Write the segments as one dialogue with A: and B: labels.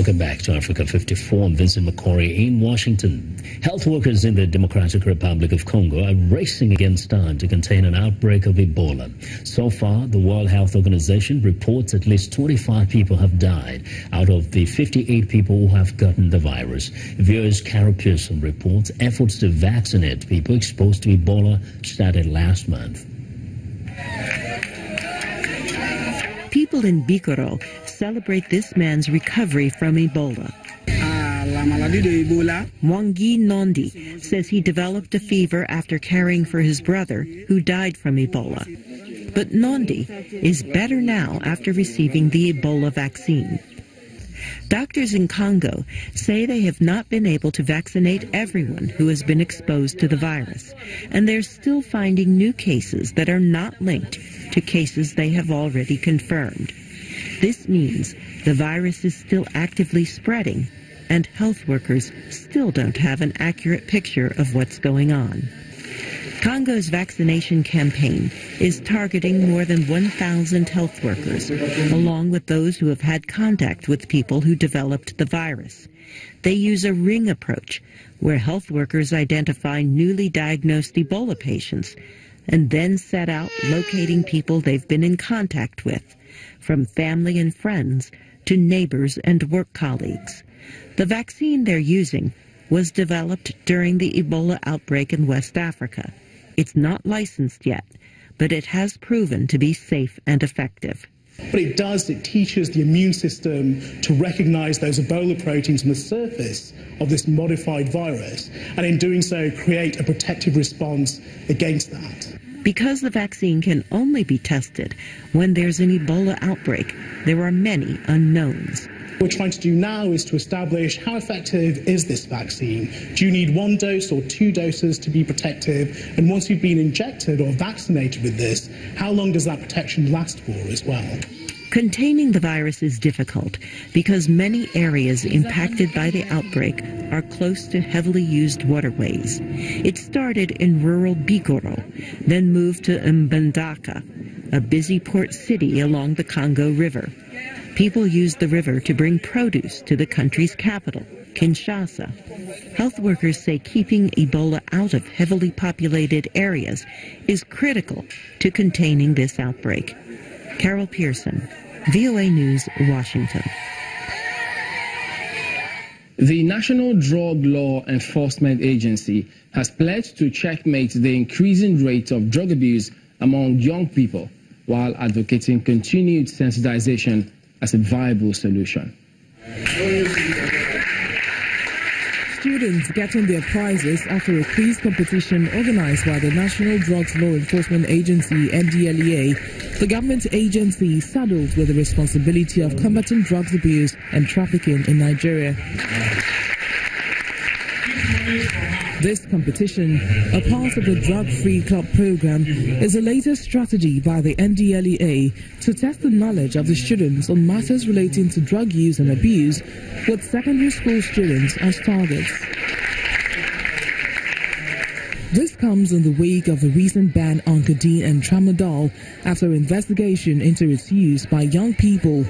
A: Welcome back to Africa 54. I'm Vincent McCory in Washington. Health workers in the Democratic Republic of Congo are racing against time to contain an outbreak of Ebola. So far, the World Health Organization reports at least 25 people have died out of the 58 people who have gotten the virus. VOA's Carol Pearson reports efforts to vaccinate people exposed to Ebola started last month.
B: People in Bikoro celebrate this man's recovery from Ebola. Mwangi Nondi says he developed a fever after caring for his brother who died from Ebola. But Nondi is better now after receiving the Ebola vaccine. Doctors in Congo say they have not been able to vaccinate everyone who has been exposed to the virus, and they're still finding new cases that are not linked to cases they have already confirmed. This means the virus is still actively spreading, and health workers still don't have an accurate picture of what's going on. Congo's vaccination campaign is targeting more than 1,000 health workers, along with those who have had contact with people who developed the virus. They use a ring approach, where health workers identify newly diagnosed Ebola patients and then set out locating people they've been in contact with, from family and friends to neighbors and work colleagues. The vaccine they're using was developed during the Ebola outbreak in West Africa. It's not licensed yet, but it has proven to be safe and effective.
C: What it does, it teaches the immune system to recognize those Ebola proteins on the surface of this modified virus, and in doing so, create a protective response against that.
B: Because the vaccine can only be tested when there's an Ebola outbreak, there are many unknowns.
C: What we're trying to do now is to establish how effective is this vaccine. Do you need 1 dose or 2 doses to be protective? And once you've been injected or vaccinated with this, how long does that protection last for as well?
B: Containing the virus is difficult because many areas impacted by the outbreak are close to heavily used waterways. It started in rural Bikoro, then moved to Mbandaka, a busy port city along the Congo River. People use the river to bring produce to the country's capital, Kinshasa. Health workers say keeping Ebola out of heavily populated areas is critical to containing this outbreak. Carol Pearson, VOA News, Washington.
D: The National Drug Law Enforcement Agency has pledged to checkmate the increasing rate of drug abuse among young people while advocating continued sensitization as a viable solution.
E: Students getting their prizes after a quiz competition organized by the National Drugs Law Enforcement Agency, NDLEA, the government agency saddled with the responsibility of combating drugs abuse and trafficking in Nigeria. This competition, a part of the Drug-Free Club program, is the latest strategy by the NDLEA to test the knowledge of the students on matters relating to drug use and abuse, with secondary school students as targets. This comes in the wake of the recent ban on codeine and tramadol after investigation into its use by young people.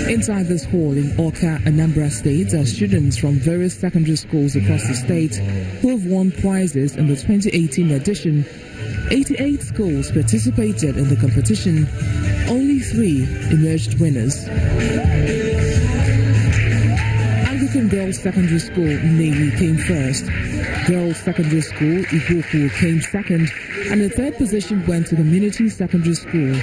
E: Inside this hall in Oka, Anambra State, are students from various secondary schools across the state who have won prizes in the 2018 edition. 88 schools participated in the competition. Only 3 emerged winners. Anglican Girls Secondary School, Navy, came first. Girls Secondary School, Iguoku, came second. And the third position went to Community Secondary School.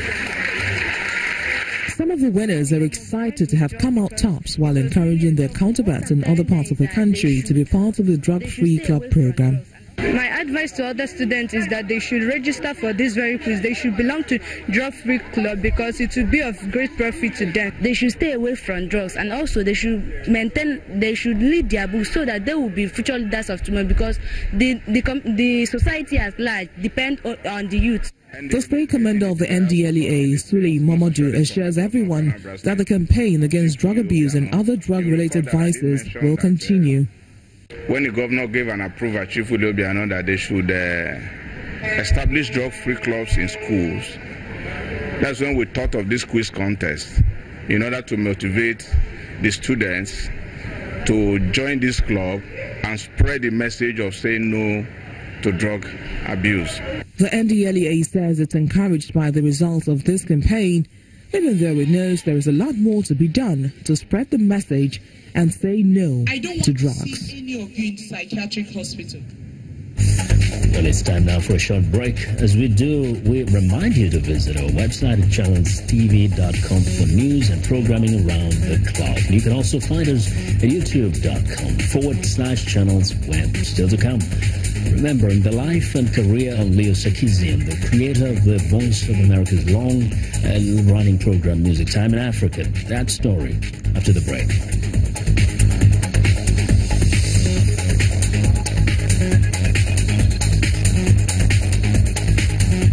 E: Some of the winners are excited to have come out tops while encouraging their counterparts in other parts of the country to be part of the Drug-Free Club program.
F: My advice to other students is that they should register for this very quiz. They should belong to Drug-Free Club because it will be of great profit to them. They should stay away from drugs, and also they should lead their books so that they will be future leaders of tomorrow, because the society at large depends on the youth.
E: The state commander of the NDLEA, Suli Mamadou, assures everyone that the campaign against drug abuse and other drug-related vices will continue.
G: When the governor gave an approval, Chief Udobiano, that they should establish drug-free clubs in schools, that's when we thought of this quiz contest. in order to motivate the students to join this club and spread the message of saying no to drug abuse.
E: The NDLEA says it's encouraged by the results of this campaign, even though it knows there is a lot more to be done to spread the message and say no to drugs.
H: I don't want to see any of you in psychiatric hospital.
A: Well, it's time now for a short break. As we do, we remind you to visit our website at channelstv.com for news and programming around the clock. You can also find us at youtube.com/channelsweb. Still to come. Remembering the life and career of Leo Sarkisian, the creator of the Voice of America's long and running program Music Time in Africa. That story after the break.